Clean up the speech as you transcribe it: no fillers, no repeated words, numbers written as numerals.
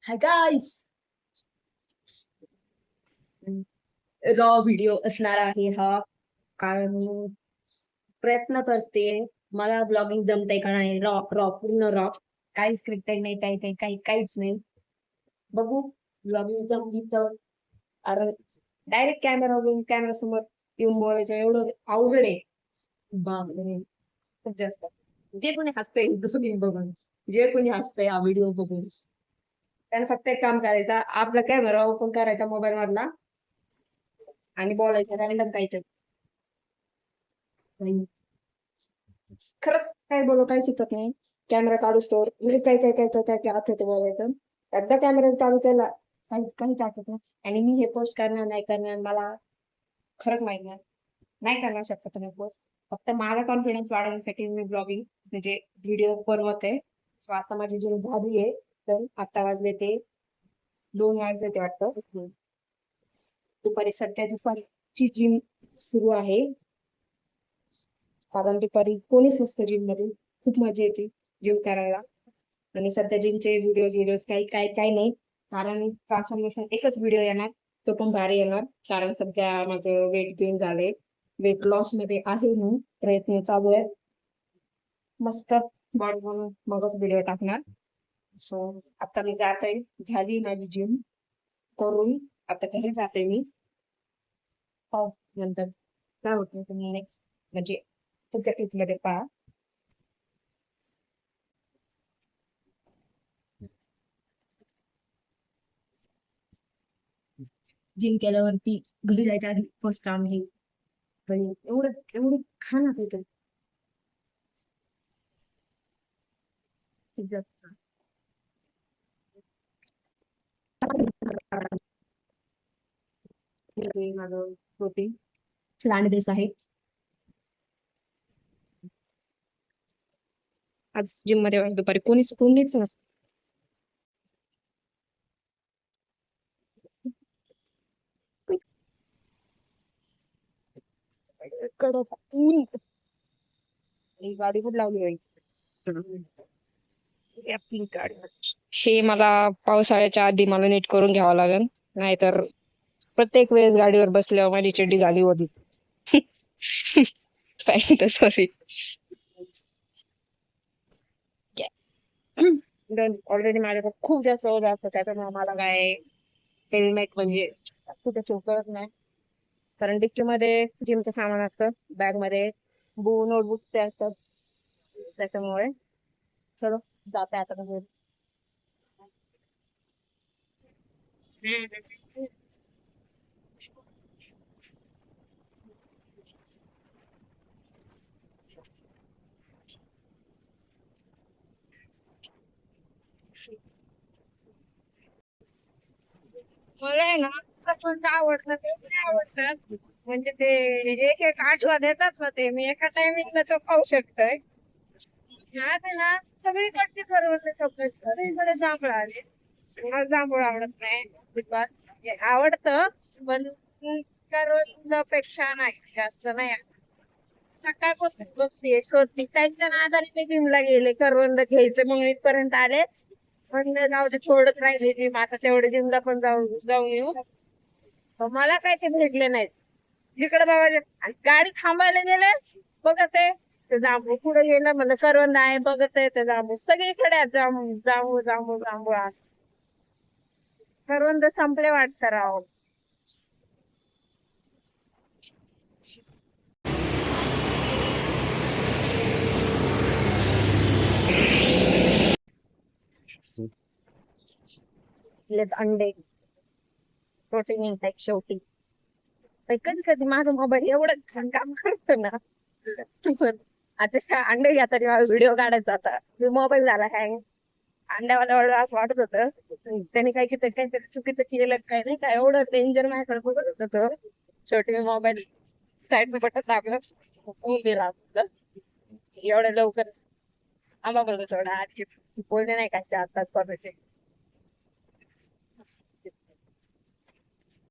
Hi guys. Raw video असणार आहे हा. कारण मी प्रयत्न करते. मला ब्लॉगिंग जमतंय का नाही. रॉ रॉ पूर्ण रॉ. काही स्क्रिप्टेड नाही, काहीच नाही. बघू ब्लॉगिंग जमली तर. कारण डायरेक्ट कॅमेरा समोर येऊन बोलायचं एवढं अवघड आहे. बापरे, खूप जास्त. जे कोणी हसतंय ब्लॉगिंग बघून, जे कोणी हसतंय हा व्हिडिओ बघून, त्याने फक्त एक काम करायचं, आपला कॅमेरा ओपन करायचा मोबाईल मधला आणि बोलायचं रॅन्डम काहीतरी. नाही, खरंच काय बोलू काही सुचत नाही. कॅमेरा काढूस तर काय आठवते बोलायचं. एकदा कॅमेरा चालू केला काहीच आठवत नाही. आणि मी हे पोस्ट करणार नाही करणार मला खरंच माहित नाही. नाही करणार शकत मी पोस्ट. फक्त माझा कॉन्फिडन्स वाढवण्यासाठी मी ब्लॉगिंग म्हणजे व्हिडिओ बनवते. सो आता माझी जिम झाली आहे. तर आता वाजले ते 2 वाजले ते वाटतं. दुपारची जिम सुरू आहे. कारण दुपारी कोणीच नसतं जिम मध्ये. खूप मजा येते जिम करायला. आणि सध्या जिमचे व्हिडिओ काही नाही. कारण ट्रान्सफॉर्मेशन एकच व्हिडिओ येणार, तो पण भारी येणार. कारण सध्या माझं वेट गेन झालंय. वेट लॉस मध्ये आहे मी. प्रयत्न चालू आहे. मस्त बॉडी बनवून मगच व्हिडिओ टाकणार. सो आता मी जात आहे. झाली माझी जिम करून. आता घरी जाते मी. हो, नंतर काय होतं तुम्ही नेक्स्ट म्हणजे पुढच्या क्लिप मध्ये पहा. जिम केल्यावरती घरी जायच्या आधी फर्स्ट काम हे. पण एवढं एवढं खाणं होतं खूप जास्त. हे माझं प्रोटीन प्लांट बेस आहे. आज जिम मध्ये दुपारी कोणीच नसतं. कडक ऊन. ही गाडी कुठं लावली बाई. ही आपली गाडी. हे मला पावसाळ्याच्या आधी मला नीट करून घ्यावं लागेल. नाहीतर प्रत्येक वेळेस गाडीवर बसल्यावर माझी चड्डी झाली होती. Pant sorry. ऑलरेडी माझ्याकडे खूप जास्त ओझं असतं. त्याच्यामुळे मला काय हेल्मेट म्हणजे कुठे कळत नाही. कारण डिक्की मध्ये जिमचं सामान असतं. बॅग मध्ये नोटबुक ते असतात. त्याच्यामुळे चलो जाते आता घरी. मला आहे ना कसं आवडतं ते नाही आवडतं. म्हणजे ते एक एक आठवण देतात ना ते मी एका टायमिंगला तो खाऊ शकतोय. ह्यात आहे ना सगळीकडचे करवंद संपले. सगळीकडे जांभळं आले. मला जांभूळ आवडत नाही अजिबात. म्हणजे आवडतं पण करवंदापेक्षा नाही जास्त नाही. सकाळपासून बघतीये शोधती त्यांच्या नादाने मी जिमला गेले करवंद घ्यायचे मग इथपर्यंत आले. म्हणलं जाऊ दे थोडंच राहिले जिम आता तेवढे जिमला पण जाऊन येऊ. So मला काय ते भेटले नाहीत. जिकडे बघायला आणि गाडी थांबायला गेले बघत आहे ते जांभूळ पुढे गेलं म्हणलं करवंद आहे बघत आहे ते जांभूळ सगळीकडे आहेत जांभूळ जांभूळ जांभूळ जांभूळ आहे. करवंद संपले वाटतं राव. अंडे प्रोटीन इंटेक शेवटी. कधी कधी माझा मोबाईल एवढं घाण काम करतो ना. आता अंडे घ्या तरी मला व्हिडिओ काढायचा आता मोबाईल झाला हँग. अंड्यावाला एवढं असं वाटत होतं. त्याने काय केलं काहीतरी चुकीचं केलं काय नाही काय एवढं डेंजर माझ्याकडे बघत होतं तो. शेवटी मी मोबाईल साईड बटन दाबलं. होऊन गेला आपलं. एवढ्या लवकर आंबा बोलतो थोडा आजची बोलले नाही का आताच कॉलेजचे